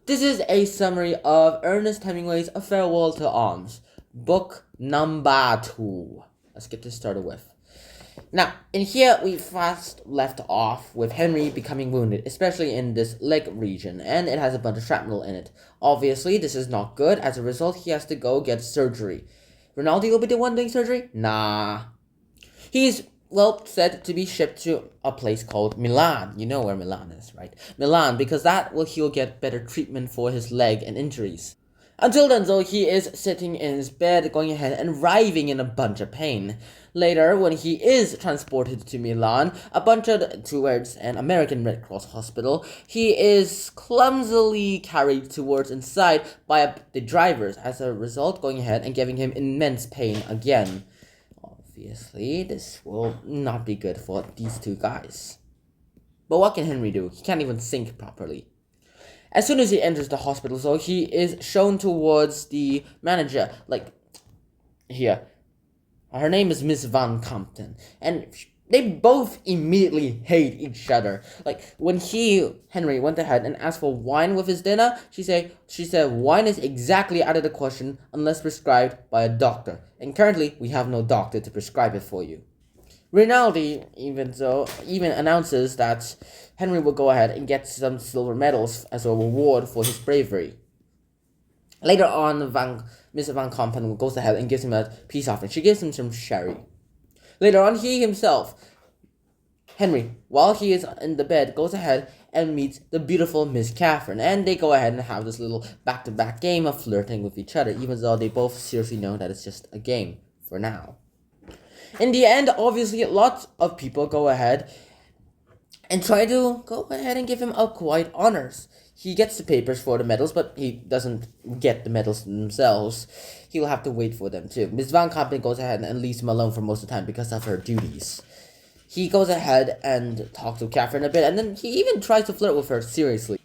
This is a summary of Ernest Hemingway's A Farewell to Arms, book number 2. Let's get this started with. Now, in here, we first left off with Henry becoming wounded, especially in this leg region, and it has a bunch of shrapnel in it. Obviously, this is not good. As a result, he has to go get surgery. Ronaldo will be the one doing surgery? Nah. He's, said to be shipped to a place called Milan. You know where Milan is, right? Milan, because he'll get better treatment for his leg and injuries. Until then, though, he is sitting in his bed, going ahead and writhing in a bunch of pain. Later, when he is transported to Milan, towards an American Red Cross hospital, he is clumsily carried towards inside by the drivers, as a result going ahead and giving him immense pain again. Obviously, this will not be good for these two guys. But what can Henry do? He can't even think properly. As soon as he enters the hospital, so he is shown towards the manager, here. Her name is Miss Van Compton, and they both immediately hate each other. When Henry, went ahead and asked for wine with his dinner, she said wine is exactly out of the question unless prescribed by a doctor, and currently we have no doctor to prescribe it for you. Rinaldi even announces that Henry will go ahead and get some silver medals as a reward for his bravery. Later on, Miss Van Compen goes ahead and gives him a peace offering. She gives him some sherry. Later on, he himself, Henry, while he is in the bed, goes ahead and meets the beautiful Miss Catherine, and they go ahead and have this little back-to-back game of flirting with each other, even though they both seriously know that it's just a game for now. In the end, obviously, lots of people go ahead and try to go ahead and give him quiet honors. He gets the papers for the medals, but he doesn't get the medals themselves. He'll have to wait for them too. Miss Van Kampen goes ahead and leaves him alone for most of the time because of her duties. He goes ahead and talks to Catherine a bit, and then he even tries to flirt with her seriously.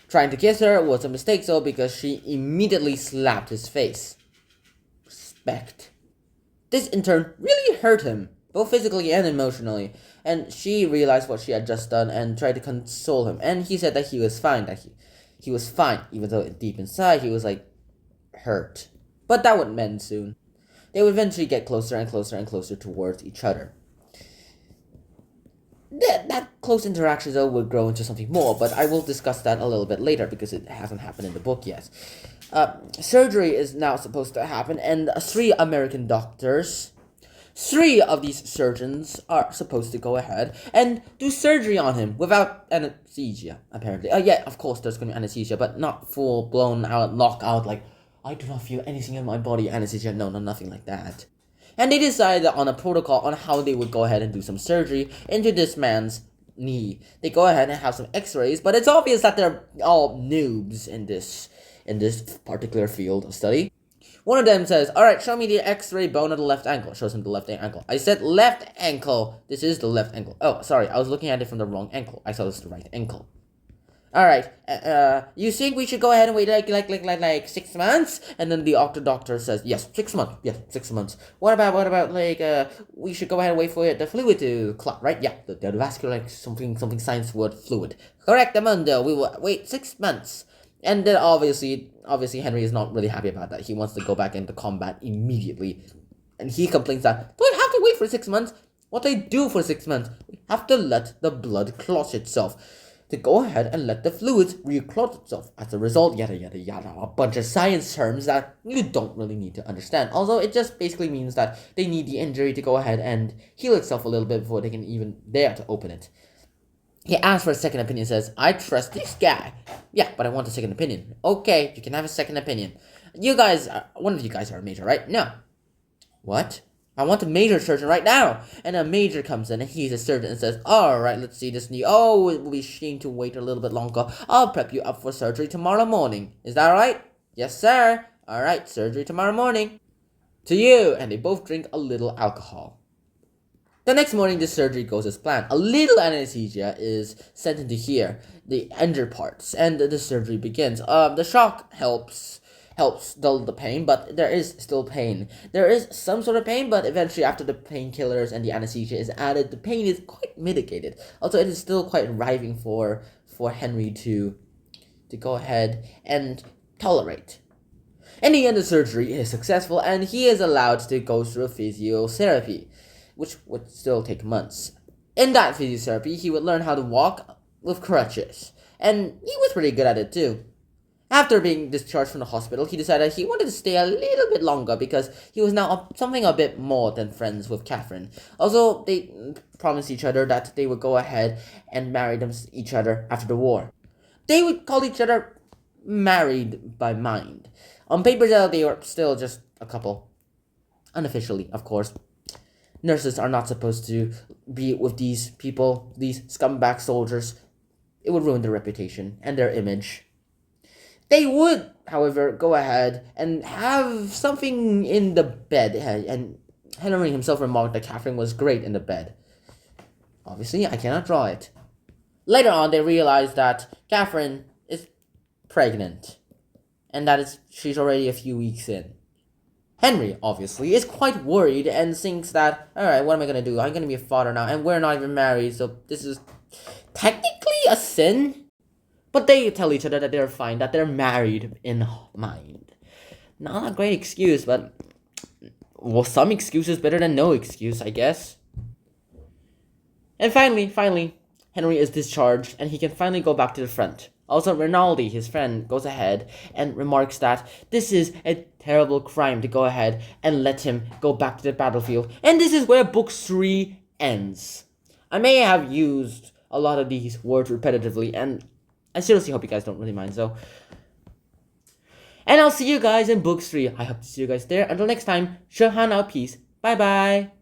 Trying to kiss her was a mistake, though, because she immediately slapped his face. Respect. This, in turn, really hurt him, both physically and emotionally, and she realized what she had just done and tried to console him, and he said that he was fine, he was fine, even though deep inside he was, hurt. But that would mend soon. They would eventually get closer and closer and closer towards each other. That close interaction, though, would grow into something more, but I will discuss that a little bit later because it hasn't happened in the book yet. Surgery is now supposed to happen, and 3 American doctors, 3 of these surgeons are supposed to go ahead and do surgery on him without anesthesia, apparently. Yeah, of course there's going to be anesthesia, but not full-blown out, knockout, I do not feel anything in my body anesthesia. No, nothing like that. And they decided on a protocol on how they would go ahead and do some surgery into this man's knee. They go ahead and have some x-rays, but it's obvious that they're all noobs in this particular field of study. One of them says, alright, show me the x-ray bone of the left ankle. Shows him the left ankle. I said left ankle. This is the left ankle. Oh, sorry, I was looking at it from the wrong ankle. I thought it was the right ankle. Alright, you think we should go ahead and wait like 6 months? And then the doctor says, yes, 6 months. Yes, 6 months. What about we should go ahead and wait for the fluid to clot, right? Yeah, the vascular, something science word, fluid. Correct, Amundo. We will wait 6 months. And then obviously Henry is not really happy about that. He wants to go back into combat immediately. And he complains that, do I have to wait for 6 months? What do I do for 6 months? We have to let the blood clot itself. To go ahead and let the fluids reclot itself. As a result, yada yada yada, a bunch of science terms that you don't really need to understand. Although it just basically means that they need the injury to go ahead and heal itself a little bit before they can even dare to open it. He asks for a second opinion, says, I trust this guy. Yeah, but I want a second opinion. Okay, you can have a second opinion. One of you guys are a major, right? No. What? I want a major surgeon right now. And a major comes in and he's a surgeon and says, alright, let's see this knee. Oh, it will be shame to wait a little bit longer. I'll prep you up for surgery tomorrow morning. Is that right? Yes, sir. Alright, surgery tomorrow morning. To you. And they both drink a little alcohol. The next morning, the surgery goes as planned. A little anesthesia is sent into here, the injured parts, and the surgery begins. The shock helps dull the pain, but there is still pain. There is some sort of pain, but eventually after the painkillers and the anesthesia is added, the pain is quite mitigated. Also, it is still quite writhing for Henry to to go ahead and tolerate. In the end, the surgery is successful, and he is allowed to go through physiotherapy, which would still take months. In that physiotherapy, he would learn how to walk with crutches, and he was pretty good at it too. After being discharged from the hospital, he decided he wanted to stay a little bit longer because he was now something a bit more than friends with Catherine. Also, they promised each other that they would go ahead and marry each other after the war. They would call each other married by mind. On paper, they were still just a couple. Unofficially, of course. Nurses are not supposed to be with these people, these scumbag soldiers. It would ruin their reputation and their image. They would, however, go ahead and have something in the bed, and Henry himself remarked that Catherine was great in the bed. Obviously, I cannot draw it. Later on, they realized that Catherine is pregnant, and that she's already a few weeks in. Henry, obviously, is quite worried and thinks that, alright, what am I gonna do? I'm gonna be a father now, and we're not even married, so this is technically a sin. But they tell each other that they're fine, that they're married in mind. Not a great excuse, but well, some excuse is better than no excuse, I guess. And finally, Henry is discharged, and he can finally go back to the front. Also, Rinaldi, his friend, goes ahead and remarks that this is a terrible crime to go ahead and let him go back to the battlefield. And this is where book 3 ends. I may have used a lot of these words repetitively, and I seriously hope you guys don't really mind, so. And I'll see you guys in book 3. I hope to see you guys there. Until next time, Shohan out, peace. Bye-bye.